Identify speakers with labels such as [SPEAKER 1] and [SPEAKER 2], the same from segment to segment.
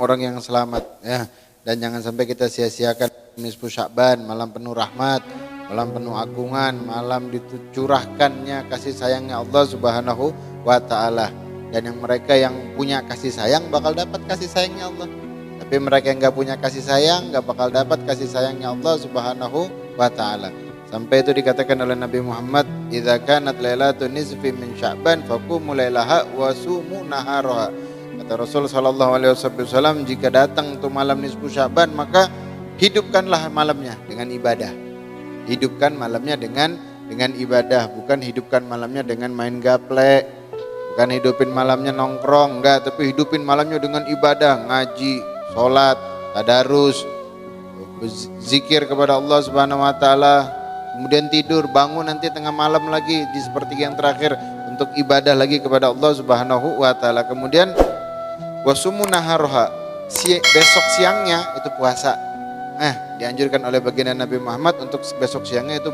[SPEAKER 1] orang yang selamat ya. Dan jangan sampai kita sia-siakan nisfu Sya'ban, malam penuh rahmat, malam penuh agungan, malam dicurahkannya kasih sayangnya Allah Subhanahu wa taala. Dan yang mereka yang punya kasih sayang bakal dapat kasih sayangnya Allah. Tapi mereka yang enggak punya kasih sayang enggak bakal dapat kasih sayangnya Allah Subhanahu wa taala. Sampai itu dikatakan oleh Nabi Muhammad, "Idza kanat lailatun nisfi min Sya'ban faqumu lailaha wa sumu naharaha." Kata Rasul sallallahu alaihi wasallam, jika datang untuk malam nisfu Sya'ban maka hidupkanlah malamnya dengan ibadah. Hidupkan malamnya dengan ibadah, bukan hidupkan malamnya dengan main gaple, bukan hidupin malamnya nongkrong, enggak, tapi hidupin malamnya dengan ibadah, ngaji, sholat, tadarus, zikir kepada Allah Subhanahu wa taala, kemudian tidur, bangun nanti tengah malam lagi di sepertiga yang terakhir untuk ibadah lagi kepada Allah Subhanahu wa taala. Kemudian wasumu naharoha, besok siangnya itu puasa. Dianjurkan oleh baginda Nabi Muhammad untuk besok siangnya itu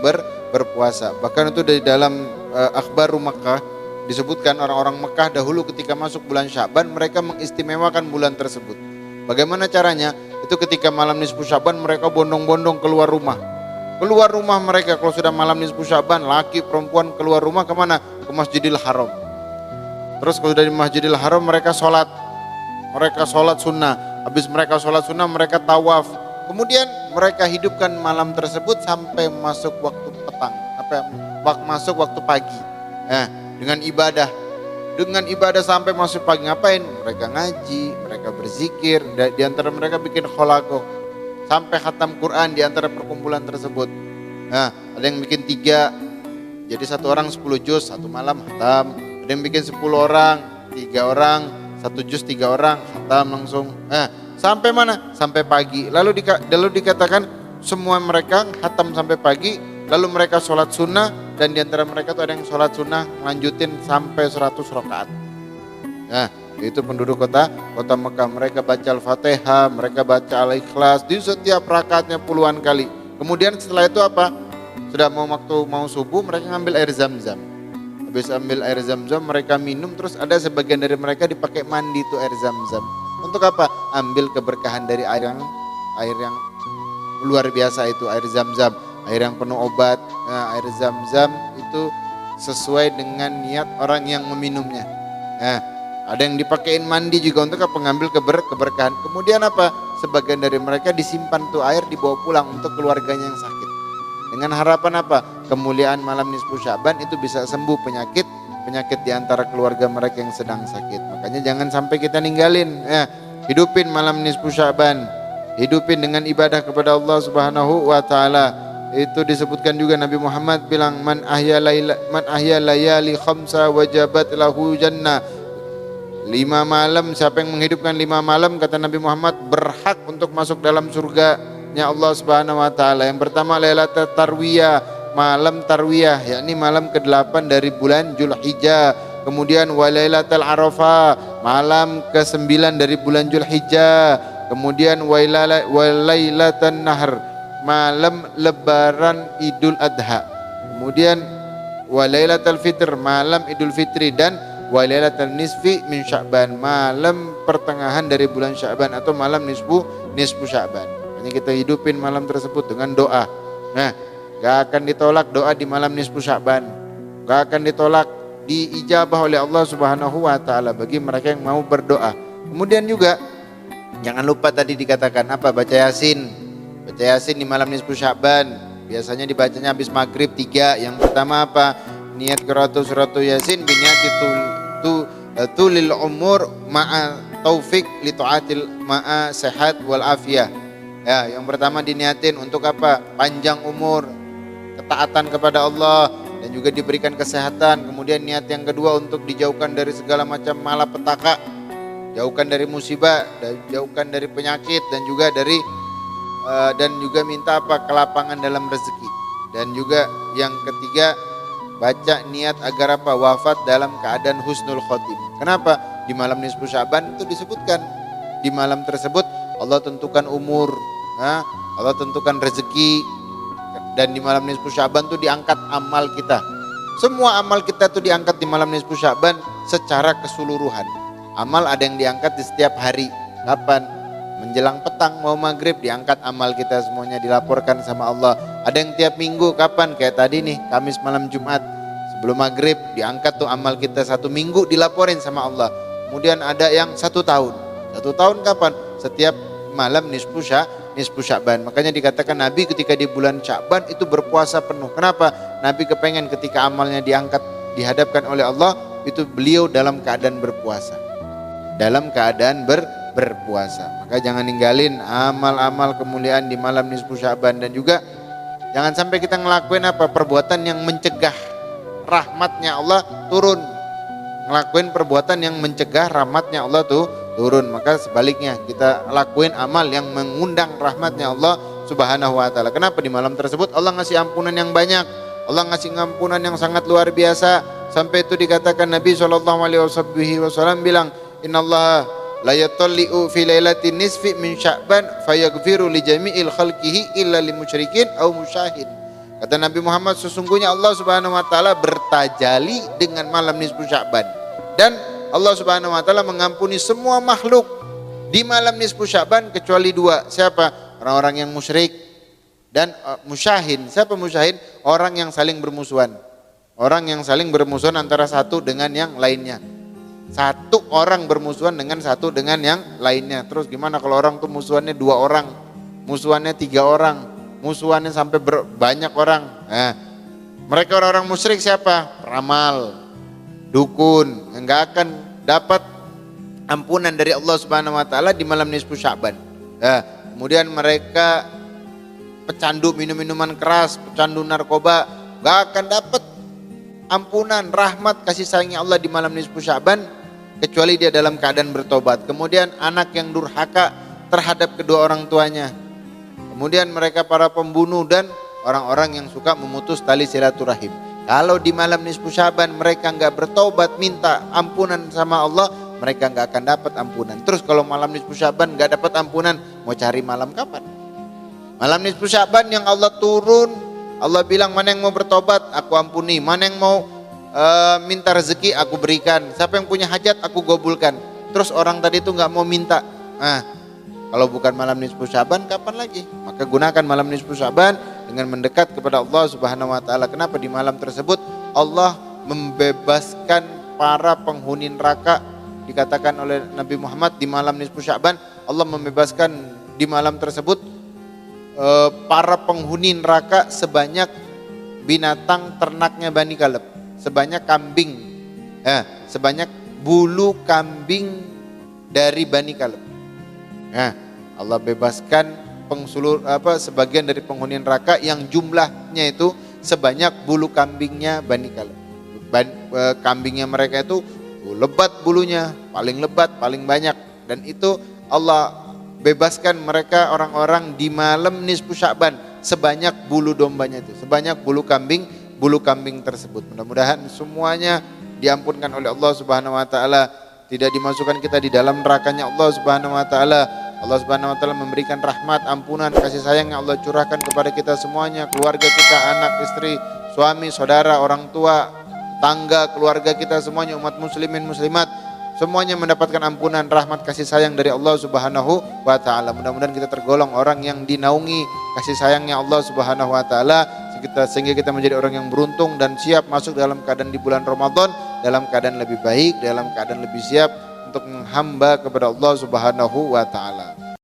[SPEAKER 1] berpuasa. Bahkan itu dari dalam akhbaru Makkah disebutkan orang-orang Mekah dahulu ketika masuk bulan Sya'ban mereka mengistimewakan bulan tersebut. Bagaimana caranya? Itu ketika malam nisfu Sya'ban mereka bondong-bondong keluar rumah. Keluar rumah mereka kalau sudah malam nisfu Sya'ban, laki perempuan keluar rumah kemana? Ke Masjidil Haram. Terus kalau dari Masjidil Haram mereka sholat sunnah. Habis mereka sholat sunnah mereka tawaf. Kemudian mereka hidupkan malam tersebut sampai masuk waktu petang, masuk waktu pagi. Dengan ibadah sampai masuk pagi. Ngapain? Mereka ngaji, mereka berzikir, di antara mereka bikin kholaqoh sampai khatam Quran di antara perkumpulan tersebut. Ada yang bikin 3, jadi satu orang 10 juz satu malam khatam. Ada yang bikin 10 orang, 3 orang 1 juz, 3 orang khatam langsung. Sampai mana? Sampai pagi. Lalu dikatakan semua mereka khatam sampai pagi. Lalu mereka sholat sunnah, dan di antara mereka tuh ada yang sholat sunnah lanjutin sampai 100 rakaat. Itu penduduk kota Mekah. Mereka baca Al-Fatihah, mereka baca Al-Ikhlas di setiap rakaatnya puluhan kali. Kemudian setelah itu apa? Sudah mau subuh mereka ngambil air Zam-Zam. Habis ambil air Zam-Zam mereka minum, terus ada sebagian dari mereka dipakai mandi tuh air Zam-Zam. Untuk apa? Ambil keberkahan dari air yang luar biasa itu, air Zam-Zam, air yang penuh obat. Air Zam-Zam itu sesuai dengan niat orang yang meminumnya. Ada yang dipakein mandi juga untuk apa? Mengambil keberkahan. Kemudian apa? Sebagian dari mereka disimpan tuh air dibawa pulang untuk keluarganya yang sakit. Dengan harapan apa? Kemuliaan malam nisfu Sya'ban itu bisa sembuh penyakit di antara keluarga mereka yang sedang sakit. Makanya jangan sampai kita ninggalin. Hidupin malam nisfu Sya'ban. Hidupin dengan ibadah kepada Allah Subhanahu wa taala. Itu disebutkan juga Nabi Muhammad bilang, man ahya layali khamsa wajabat lahu jannah. 5 malam, siapa yang menghidupkan 5 malam kata Nabi Muhammad berhak untuk masuk dalam surganya Allah Subhanahu wa taala. Yang pertama Lailatul Tarwiyah, malam Tarwiyah, yakni malam ke-8 dari bulan Zulhijjah. Kemudian Walailatul Arafah, malam ke-9 dari bulan Zulhijjah. Kemudian Walailatul Nahr, malam lebaran Idul Adha. Kemudian Walailatul Fitr, malam Idul Fitri. Dan Walailatul Nisfi min Sya'ban, malam pertengahan dari bulan Sya'ban atau malam nisfu Sya'ban. Ini kita hidupin malam tersebut dengan doa. Gak akan ditolak doa di malam nisfu Sya'ban. Gak akan ditolak, diijabah oleh Allah Subhanahu wa taala bagi mereka yang mau berdoa. Kemudian juga jangan lupa tadi dikatakan apa? Baca Yasin. Baca Yasin di malam nisfu Sya'ban. Biasanya dibacanya habis maghrib 3. Yang pertama apa? Niat qiraatul suratul Yasin biniati tulil umur ma'a taufik li taatil ma'a sehat wal afiyah. Yang pertama diniatin untuk apa? Panjang umur, ketaatan kepada Allah, dan juga diberikan kesehatan. Kemudian niat yang kedua untuk dijauhkan dari segala macam malapetaka, jauhkan dari musibah, jauhkan dari penyakit, dan juga minta apa? Kelapangan dalam rezeki. Dan juga yang ketiga baca niat agar apa? Wafat dalam keadaan husnul khotim. Kenapa? Di malam nisfu Sya'ban itu disebutkan, di malam tersebut Allah tentukan umur, Allah tentukan rezeki. Dan di malam nisfu Sya'ban itu diangkat amal kita. Semua amal kita itu diangkat di malam nisfu Sya'ban secara keseluruhan. Amal ada yang diangkat di setiap hari. Kapan? menjelang petang mau maghrib diangkat amal kita semuanya, dilaporkan sama Allah. Ada yang tiap minggu, kapan? Kayak tadi nih, Kamis malam Jumat sebelum maghrib diangkat tuh amal kita 1 minggu, dilaporin sama Allah. Kemudian ada yang 1 tahun. 1 tahun kapan? Setiap malam nisfu Sya'ban. Makanya dikatakan Nabi ketika di bulan Sya'ban itu berpuasa penuh. Kenapa? Nabi kepengen ketika amalnya diangkat, dihadapkan oleh Allah, itu beliau dalam keadaan berpuasa. Dalam keadaan berpuasa. Maka jangan ninggalin amal-amal kemuliaan di malam nisfu Sya'ban. Dan juga jangan sampai kita ngelakuin perbuatan yang mencegah rahmatnya Allah turun. Ngelakuin perbuatan yang mencegah rahmatnya Allah turun. Maka sebaliknya kita lakuin amal yang mengundang rahmatnya Allah Subhanahu wa ta'ala. Kenapa? Di malam tersebut Allah ngasih ampunan yang banyak, Allah ngasih ampunan yang sangat luar biasa. Sampai itu dikatakan Nabi SAW bilang, innallaha la yatalli'u fi lailatin nisfi min Sya'ban fayaghfiru li jami'il khalqihi illa lil musyrikin aw musyahid. Kata Nabi Muhammad, sesungguhnya Allah Subhanahu wa taala bertajali dengan malam nisfu Sya'ban, dan Allah Subhanahu wa taala mengampuni semua makhluk di malam nisfu Sya'ban kecuali 2. Siapa? Orang-orang yang musyrik dan musyahin. Siapa musyahin? Orang yang saling bermusuhan. Orang yang saling bermusuhan antara satu dengan yang lainnya. Satu orang bermusuhan dengan satu dengan yang lainnya. Terus gimana kalau orang tuh musuhannya 2 orang, musuhannya 3 orang, musuhannya sampai banyak orang. Nah, mereka orang-orang musyrik siapa? Ramal, dukun, enggak akan dapat ampunan dari Allah Subhanahu wa taala di malam nisfu Sya'ban. Nah, kemudian mereka pecandu minum-minuman keras, pecandu narkoba, enggak akan dapat ampunan, rahmat, kasih sayangnya Allah di malam nisfu Sya'ban kecuali dia dalam keadaan bertobat. Kemudian anak yang durhaka terhadap kedua orang tuanya. Kemudian mereka para pembunuh dan orang-orang yang suka memutus tali silaturahim. Kalau di malam nisfu Sya'ban mereka enggak bertobat, minta ampunan sama Allah, mereka enggak akan dapat ampunan. Terus kalau malam nisfu Sya'ban enggak dapat ampunan, mau cari malam kapan? Malam nisfu Sya'ban yang Allah turun, Allah bilang mana yang mau bertobat aku ampuni, mana yang mau minta rezeki aku berikan, siapa yang punya hajat aku gobulkan. Terus orang tadi itu enggak mau minta. Nah, kalau bukan malam nisfu Sya'ban kapan lagi? Maka gunakan malam nisfu Sya'ban dengan mendekat kepada Allah Subhanahu wa taala. Kenapa? Di malam tersebut Allah membebaskan para penghuni neraka. Dikatakan oleh Nabi Muhammad di malam nisfu Sya'ban Allah membebaskan di malam tersebut para penghuni neraka sebanyak binatang ternaknya Bani Kaleb, sebanyak kambing, sebanyak bulu kambing dari Bani Kaleb. Nah, Allah bebaskan sebagian dari penghuni neraka yang jumlahnya itu sebanyak bulu kambingnya Bani Kaleb. Kambingnya mereka itu lebat bulunya, paling lebat, paling banyak, dan itu Allah bebaskan mereka orang-orang di malam nisfu Sya'ban sebanyak bulu dombanya itu, sebanyak bulu kambing tersebut. Mudah-mudahan semuanya diampunkan oleh Allah Subhanahu wa taala, tidak dimasukkan kita di dalam nerakanya Allah Subhanahu wa taala. Allah Subhanahu wa taala memberikan rahmat, ampunan, kasih sayang yang Allah curahkan kepada kita semuanya, keluarga kita, anak, istri, suami, saudara, orang tua, tangga, keluarga kita semuanya, umat muslimin muslimat, semuanya mendapatkan ampunan, rahmat, kasih sayang dari Allah Subhanahu wa taala. Mudah-mudahan kita tergolong orang yang dinaungi kasih sayangnya Allah Subhanahu wa taala, sehingga kita menjadi orang yang beruntung dan siap masuk dalam keadaan di bulan Ramadan dalam keadaan lebih baik, dalam keadaan lebih siap untuk menghamba kepada Allah Subhanahu wa taala.